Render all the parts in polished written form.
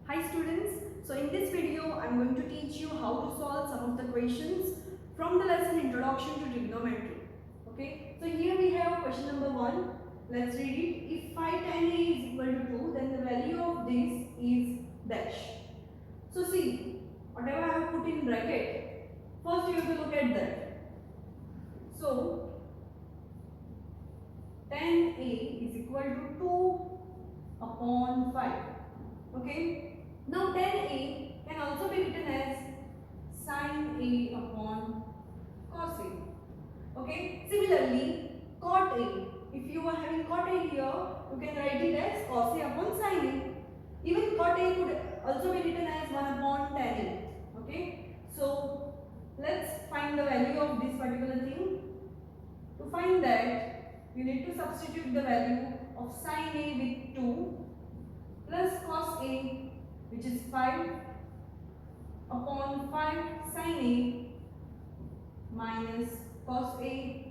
Hi students, so in this video I am going to teach you how to solve some of the questions from the lesson Introduction to Trigonometry. Okay, so here we have question number 1. Let's read it. If phi tan A is equal to 2, then the value of this is dash. So see, whatever I have put in bracket, first you have to look at that. So tan A is equal to 2 upon 5. Okay. Now tan A can also be written as sin A upon cos A. Okay. Similarly, cot A. If you are having cot A here, you can write it as cos A upon sin A. Even cot A could also be written as 1 upon tan A. Okay. So let's find the value of this particular thing. To find that, you need to substitute the value of sin A with 2 plus cos A, which is 5 upon 5 sin A minus cos A,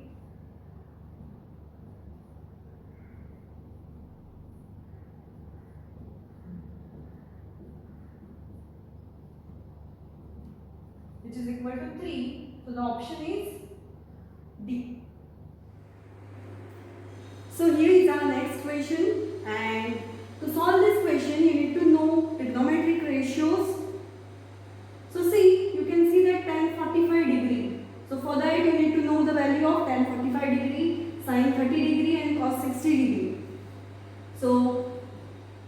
which is equal to 3. So the option is D. So here is our next question, and to solve this question you need to know trigonometric ratios. So see, you can see that tan 45 degree. So for that you need to know the value of tan 45 degree, sin 30 degree and cos 60 degree. So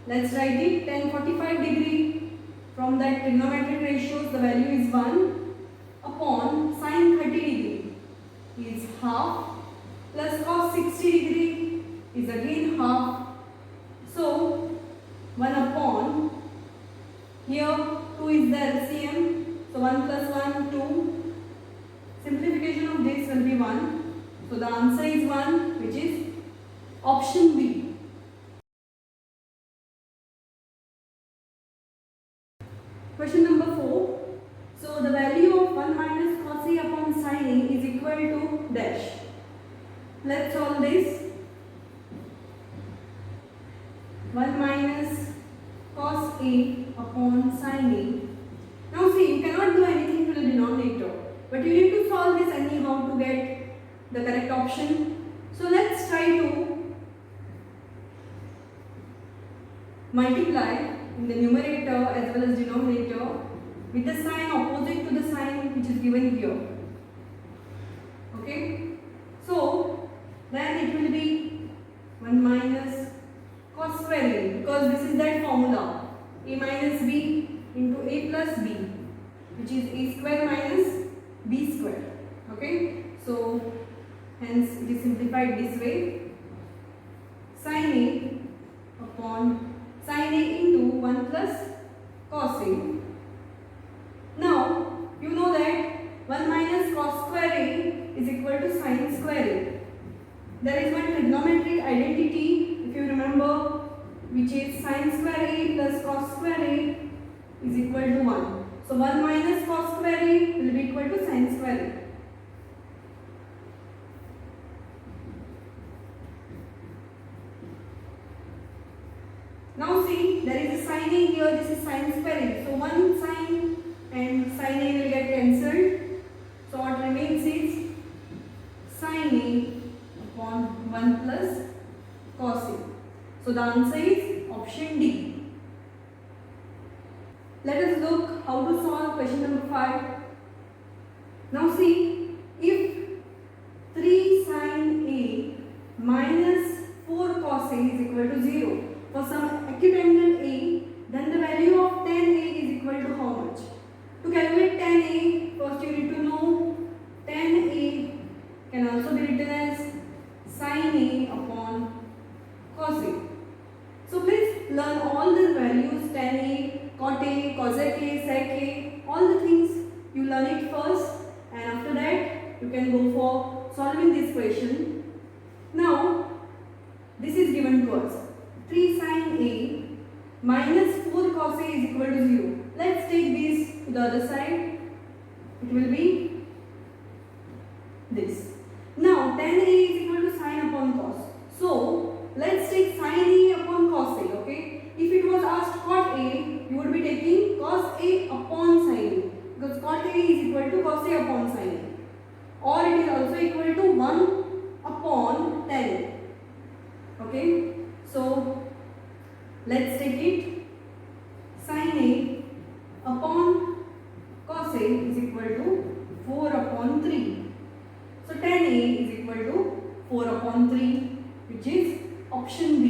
let's write it. Tan 45 degree, from that trigonometric ratios the value is 1 upon sin 30 degree is half plus cos 60 degree is again half. So 1 upon, here 2 is the LCM, so 1 plus 1 2, simplification of this will be 1. So the answer is 1, which is option B. Question number 4. So the value of 1 minus cos A upon sin A is equal to dash. Let's solve this. 1 minus cos A upon sin A. Now see, you cannot do anything to the denominator, but you need to solve this anyhow to get the correct option. So let's try to multiply in the numerator as well as denominator with the sign opposite to the sign which is given here. Okay. So then it will be 1 minus cos square A, because this is that formula, A minus B into A plus B, which is A square minus B square. Okay. So hence it is simplified this way. Sin A upon sin A into 1 plus cos A. Now you know that 1 minus cos square A is equal to sin square A. There is one trigonometric identity, if you remember, which is sin square A plus cos square A is equal to 1. So 1 minus cos square A will be equal to sin square A. Now see, there is a sin A here, this is sin square A. So 1 sin and sin A will get cancelled. So what remains is sin A upon 1 plus cos A. So the answer is option D. Let us look how to solve question number 5. Now see, if 3 sin A minus 4 cos A is equal to 0 for some acute angle A, then the value of tan A is equal to how much? To calculate tan A, first you need to know tan A can also be written as sin A upon cos A. So please learn all the values, tan A, cot A, cosec A, sec A, all the things you learn it first, and after that you can go for solving this question. Now this is given to us. 3 sin A minus 4 cos A is equal to 0. Let's take this to the other side. It will be this. Now tan A is equal to sin upon cos. So let's take sin A upon cos A. Okay. If it was asked cot A, you would be taking cos A upon sin A, because cot A is equal to cos A upon sin A, or it is also equal to 1 upon 10. Okay, so let's take it. Sin A upon cos A is equal to 4 upon 3. So tan A is equal to 4 upon 3, which is option B.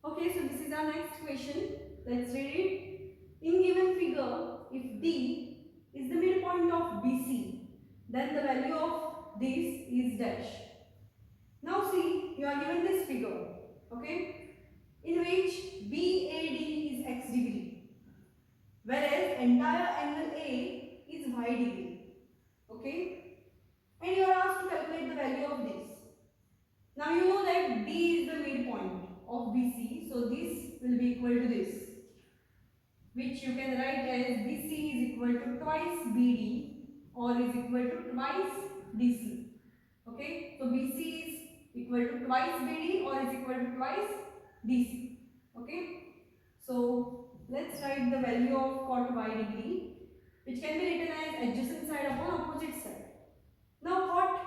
Okay, so this is our next question. Let's read it. In given figure, if D is the midpoint of BC, then the value of this is dash. Now see, you are given this figure, okay, in which BAD is x degree, whereas entire angle A is y degree, okay, and you are asked to calculate the value of this. Now you know that D is the midpoint of BC, so this will be equal to this, which you can write as BC is equal to twice BD or is equal to twice DC. Okay, so BC is equal to twice BD or is equal to twice DC. Okay, so let's write the value of cot y degree, which can be written as adjacent side upon opposite side. Now cot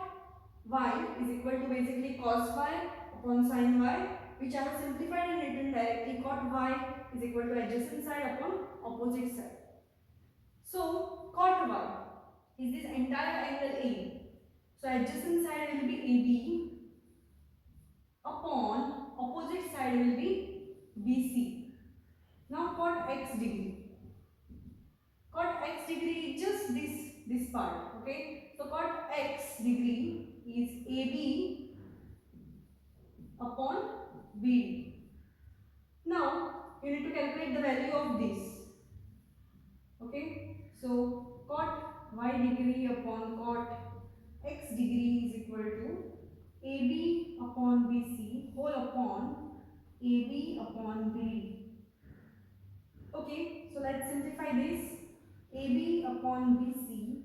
y is equal to basically cos y upon sin y, which I have simplified and written directly cot y is equal to adjacent side upon opposite side. So cot y is this entire angle A. So adjacent side will be AB upon opposite side will be BC. Now cot x degree. Cot x degree is just this part. Okay. So cot x degree is AB upon BD. Now you need to calculate the value of this. Okay. So cot y degree upon cot x degree is equal to AB upon BC whole upon AB upon BD. Okay, so let's simplify this. AB upon BC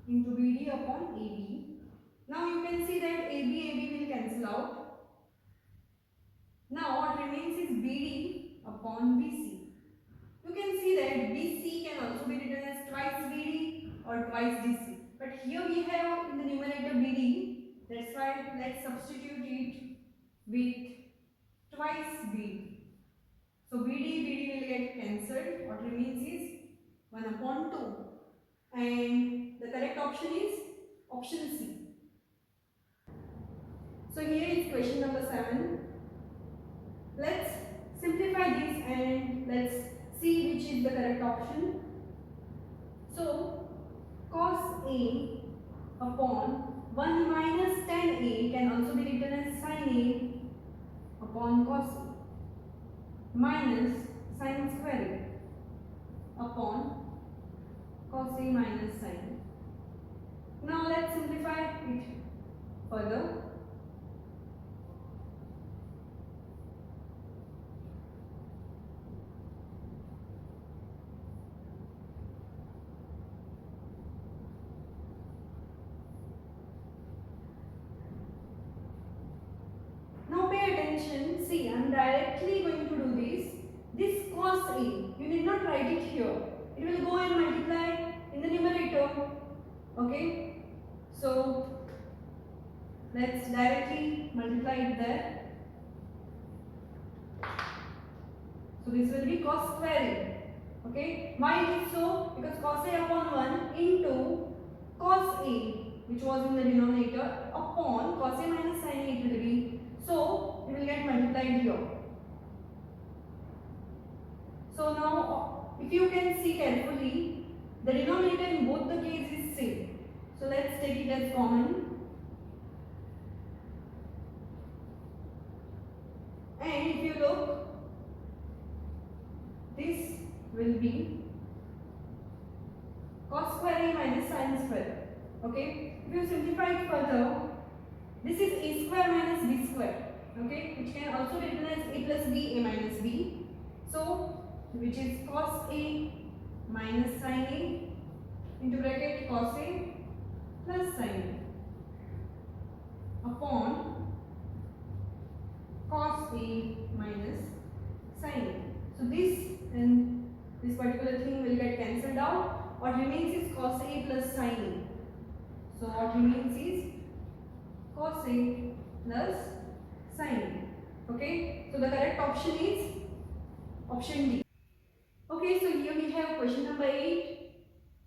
into BD upon AB. Now you can see that AB will cancel out. Now what remains is BD upon BC. You can see that BC can also be written as twice BD or twice DC. But here we have in the numerator BD. That's why let's substitute it with twice BD. So BD will get cancelled. What remains is 1 upon 2. And the correct option is option C. So here is question number 7. Let's simplify this and let's see which is the correct option. So cos A upon 1 minus tan A can also be written as sin A upon cos A minus sin square A upon cos A minus sin A. Now let's simplify it further. Now pay attention. See, I am directly going to do this. This cos A, you need not write it here. It will go and multiply in the numerator. Okay. So let's directly multiply it there. So this will be cos square A. Okay. Why it is so? Because cos A upon 1 into cos A, which was in the denominator, upon cos A minus sin A it will be. So it will get multiplied here. So now if you can see carefully, the denominator in both the cases is same. So let's take it as common. And if you look, this will be cos square A minus sin square. Okay. If you simplify it further, this is A square minus B square. Okay. Which can also be written as A plus B, A minus B. So which is cos A minus sin A into bracket cos A plus sin A upon cos A minus sin A. what remains is cos A plus sin A. So what remains is cos A plus sin A. Okay, so the correct option is option D. Okay, so here we have question number 8.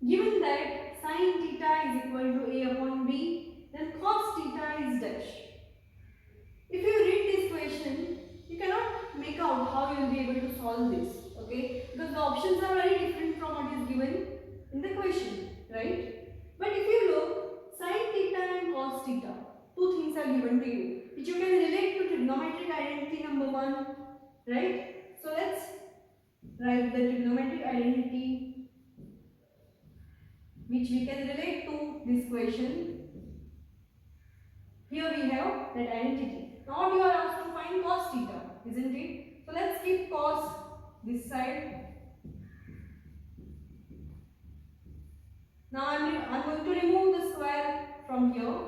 Given that sin theta is equal to A upon B, then cos theta is dash. If you read this question, you cannot make out how you will be able to solve this, okay? Because the options are very different from what is given in the question, right? But if you look, sin theta and cos theta, two things are given to you, which you can relate to trigonometric identity number 1, right? So let's write the trigonometric identity which we can relate to this question. Here we have that identity. Now you are asked to find cos theta, isn't it? So let's keep cos this side. Now I'm going to remove the square from here.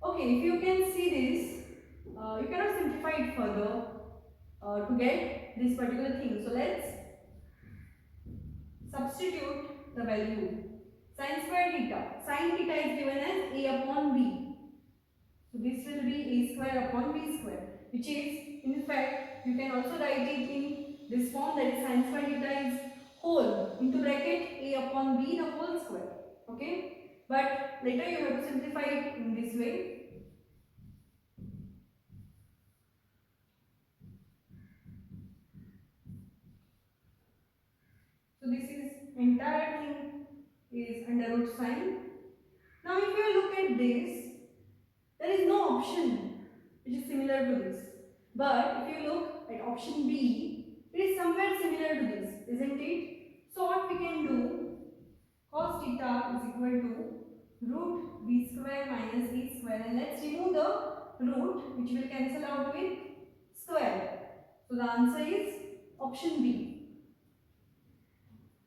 Okay, if you can see this, you cannot simplify it further to get this particular thing. So let's substitute the value. Sin square theta. Sin theta is given as A upon B. So this will be A square upon B square, which is, in fact, you can also write it in this form, that is sin square theta is whole into bracket A upon B the whole square. Okay? But later you have to simplify it in this way. So this is entire thing is under root sign. Now if you look at this, there is no option which is similar to this. But if you look at option B, it is somewhere similar to this, isn't it? So what we can do, cos theta is equal to root b square minus a square, and let's remove the root which will cancel out with square. So the answer is option B.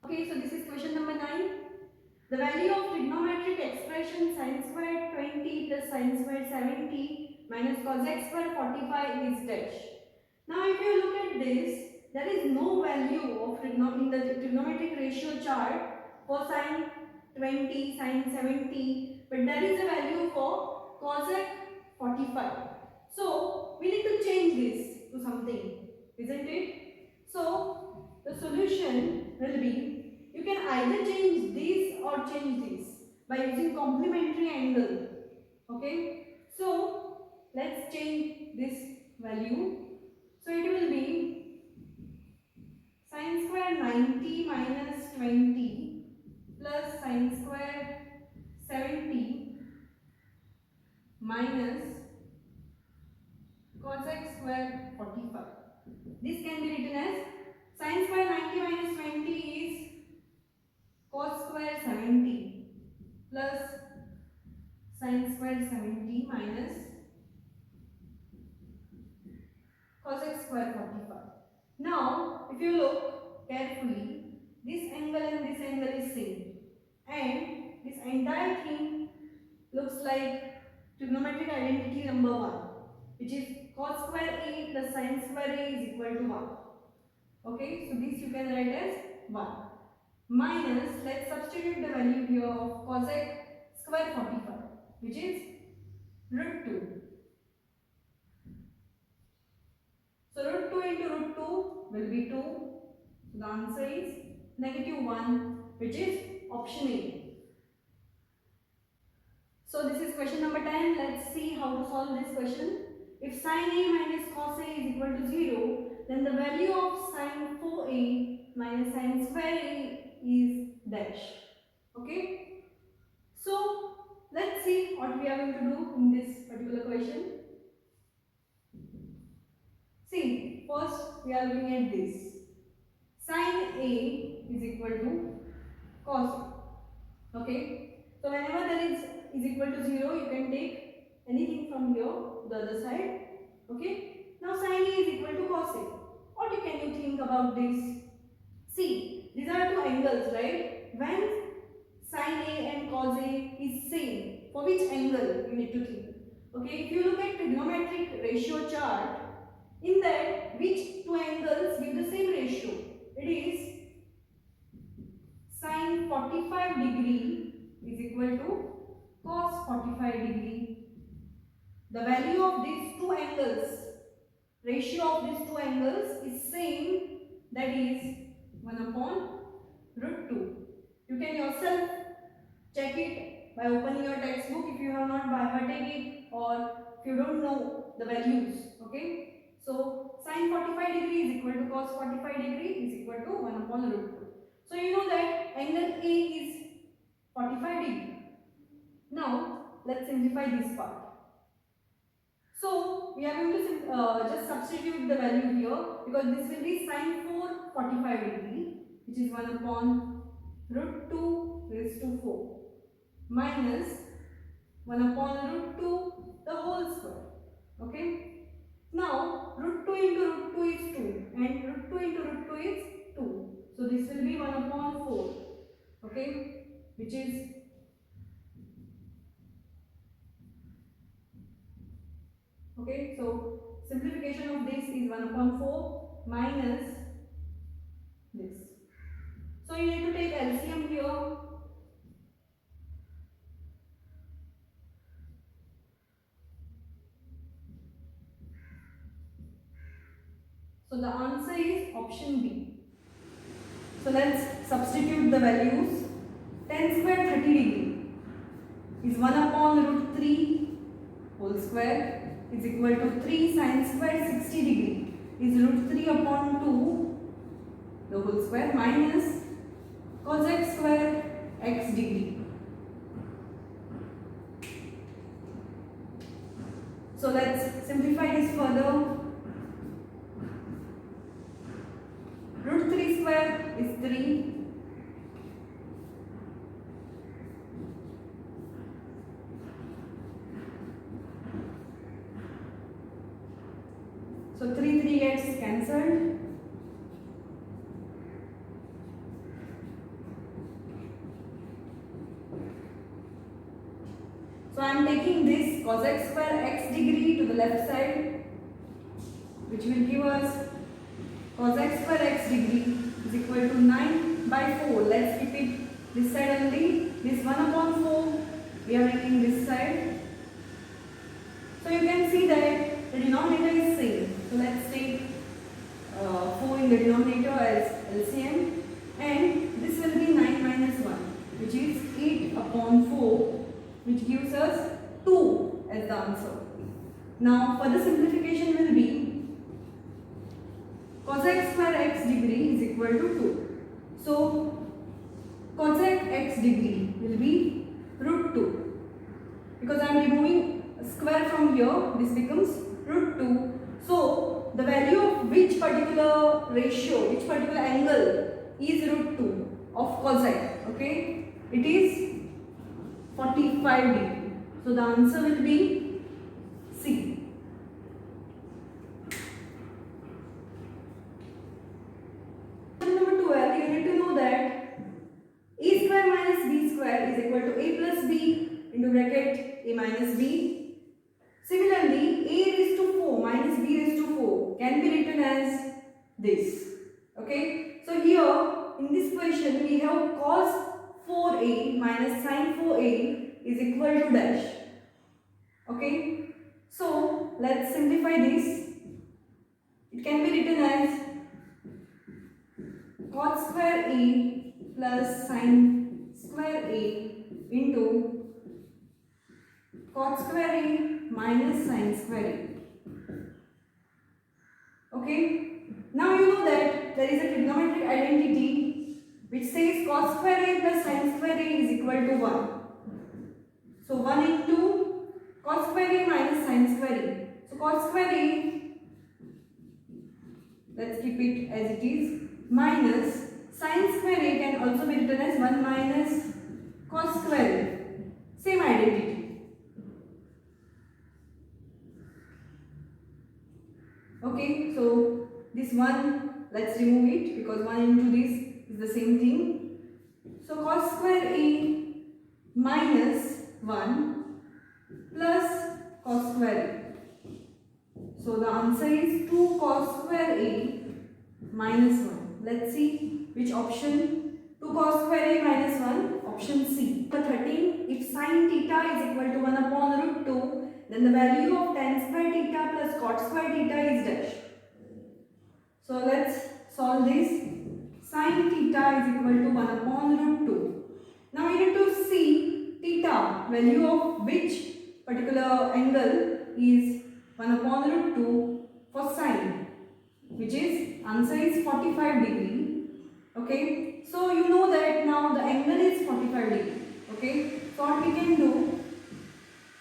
Okay, so this is question number 9. The value of trigonometric expression sin squared 20 plus sin squared 70 minus cos x squared 45 is dash. Now if you look at this, there is no value of in the trigonometric ratio chart for sin 20, sin 70, but there is a value for cos x 45. So we need to change this to something, isn't it? So the solution will be, you can either change this or change this by using complementary angle. Okay, so let's change this value. So it will be sin square 90 minus 20 plus sin square 70 minus cos x square 45. This can be written as sin square 90 minus 20 is cos square 70 plus sin square 70 minus cos x square 45. Now, if you look carefully, this angle and this angle is same, and this entire thing looks like trigonometric identity number 1, which is cos square a plus sin square a is equal to 1. Okay, so this you can write as 1. Minus, let's substitute the value here of cos x square 45, which is root 2. So root 2 into root 2 will be 2. So the answer is negative 1, which is option A. So this is question number 10. Let's see how to solve this question. If sin A minus cos A is equal to 0, then the value of sin 4A minus sin square A is dash. Okay, so let's see what we are going to do in this particular question. See, first we are looking at this. Sin A is equal to cos A. Okay, so whenever there is equal to 0, you can take anything from here to the other side. Okay, now sin A is equal to cos A. What can you think about this? See, these are two angles, right? When sin A and cos A is same, for which angle you need to think? Okay, if you look at trigonometric ratio chart, In that, which two angles give the same ratio? It is sin 45 degree is equal to cos 45 degree. The value of these two angles, ratio of these two angles is same, that is 1 upon root 2. You can yourself check it by opening your textbook if you have not by hearting it or if you don't know the values. Okay. So sin 45 degree is equal to cos 45 degree is equal to 1 upon root 2. So you know that angle A is 45 degree. Now let's simplify this part. So we are going to just substitute the value here because this will be sin 45 degree, which is 1 upon root 2 raised to 4 minus 1 upon root 2 the whole square. Okay. Now root 2 into root 2 is 2 and root 2 into root 2 is 2. So this will be 1 upon 4. Okay. Which is okay. So simplification of this is 1 upon 4 minus this. So you need to take LCM here. So the answer is option B. So let's substitute the values. Tan square 30 degree is 1 upon root 3 whole square is equal to 3 sin square 60 degree is root 3 upon 2 the whole square minus cos x square x degree. So let's simplify this further. Root 3 square is 3. So 3 gets cancelled. So I am taking this cos x square x degree to the left side, which will give us cos x square x degree is equal to 9 by 4. Let's keep it this side only. This 1 upon 4 we are making this side. So you can see that the denominator is same. So let's take 4 in the denominator as LCM, and this will be 9 minus 1, which is 8 upon 4, which gives us 2 as the answer. Now further simplification will be cosec square x degree is equal to 2. So cosec x degree will be root 2. Because I am removing a square from here, this becomes root 2. So the value of which particular ratio, which particular angle is root 2 of cosec, okay, it is 45 degree. So the answer will be C. Number 12, you need to know that a square minus b square is equal to a plus b into bracket a minus b. Similarly, a raised to 4 minus b raised to 4 can be written as this. Okay. So here in this question we have cos 4a minus sin 4a is equal to dash. Okay. So let's simplify this. It can be written as cos square a plus sin square a into cot square a minus sin square a. Okay. Now you know that there is a trigonometric identity which says cos square a plus sin square a is equal to 1. So 1 into cos square a minus sin square a. So cos square a, let's keep it as it is, minus sin square a can also be written as 1 minus cos square a. Same identity. Okay, so this 1, let's remove it because 1 into this is the same thing. So cos square a minus 1 plus cos square a. So the answer is 2 cos square A minus 1. Let's see which option. 2 cos square A minus 1, option C. For 13, if sin theta is equal to 1 upon root 2, then the value of tan square theta plus cot square theta is dash. So let's solve this. Sin theta is equal to 1 upon root 2. Now we need to see theta, value of which particular angle is 1 upon root 2 for sine, which is answer is 45 degree. Okay, so you know that now the angle is 45 degree. Okay, so what we can do,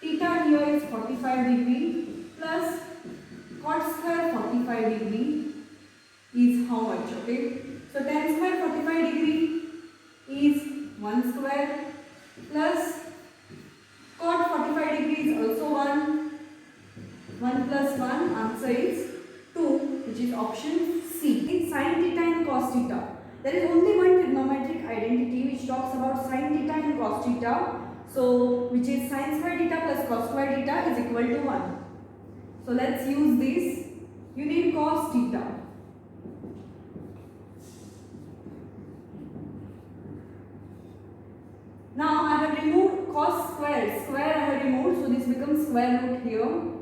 theta here is 45 degree plus cot square 45 degree is how much? Okay, so tan square 45 degree is 1 square plus cot 45 degree is also 1. 1 plus 1, answer is 2, which is option C. In sin theta and cos theta, there is only one trigonometric identity which talks about sin theta and cos theta. So, which is sin square theta plus cos square theta is equal to 1. So, let's use this. You need cos theta. Now, I have removed cos square. Square I have removed, so this becomes square root here.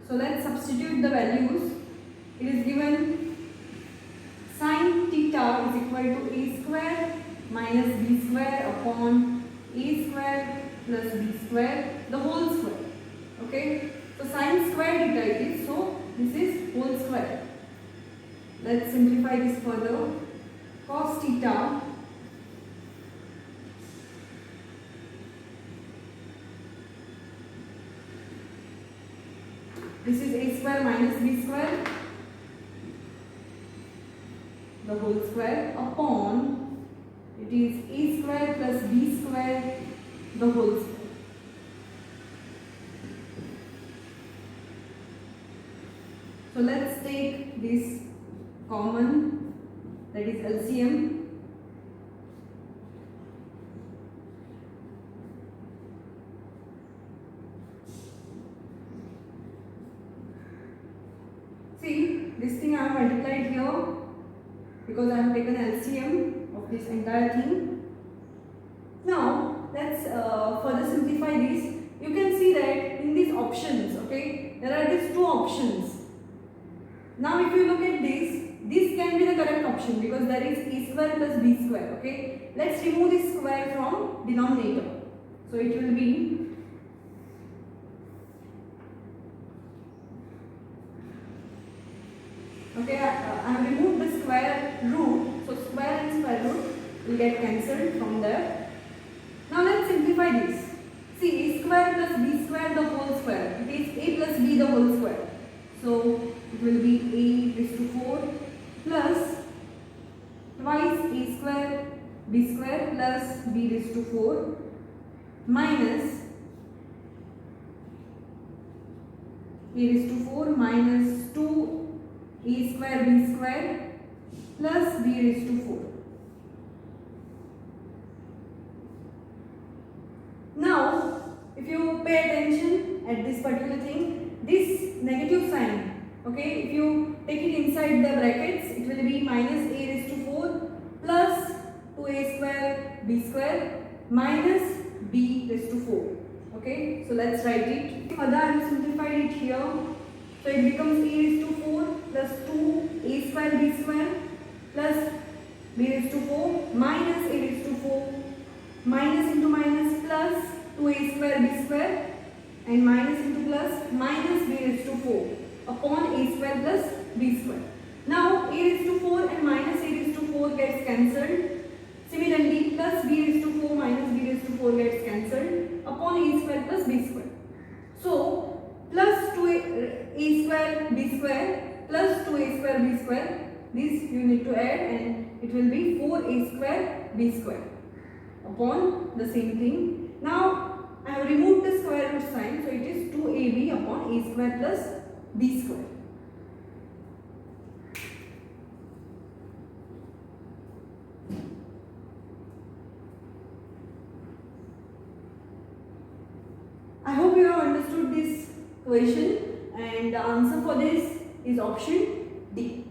So let's substitute the values. It is given sin theta is equal to a square minus b square upon a square plus b square, the whole square. Okay, so sin square theta it is, so this is whole square. Let's simplify this further. Cos theta this is a square minus b square, the whole square, upon it is a square plus b square, the whole square. So let's take this common, that is LCM. See, this thing I have multiplied here because I have taken LCM of this entire thing. Now, let's further simplify this. You can see that in these options, okay, there are these two options. Now, if you look at this can be the correct option because there is a square plus b square, okay. Let's remove this square from denominator. So, it will be okay, I have removed the square root, so square and square root will get cancelled from there. Now let's simplify this. See, a square plus b square the whole square, it is a plus b the whole square. So it will be a raised to 4 plus twice a square b square plus b raised to 4 minus a raised to 4 minus 2 a square b square plus b raised to 4. Now, if you pay attention at this particular thing, this negative sign, okay, if you take it inside the brackets, it will be minus a raised to 4 plus 2a square b square minus b raised to 4. Okay, so let's write it. Further, I have simplified it here. So it becomes a raised to 4 plus 2a square b square plus b raised to 4 minus a raised to 4 minus into minus plus 2a square b square and minus into plus minus b raised to 4 upon a square plus b square. Now a raised to 4 and minus a raised to 4 gets cancelled. Similarly, plus b raised to 4 minus b raised to 4 gets cancelled upon a square plus b square. So plus 2a square b square plus 2a square b square, this you need to add and it will be 4a square b square upon the same thing. Now I have removed the square root sign, so it is 2ab upon a square plus b square. I hope you have understood this question, and the answer for this is option D.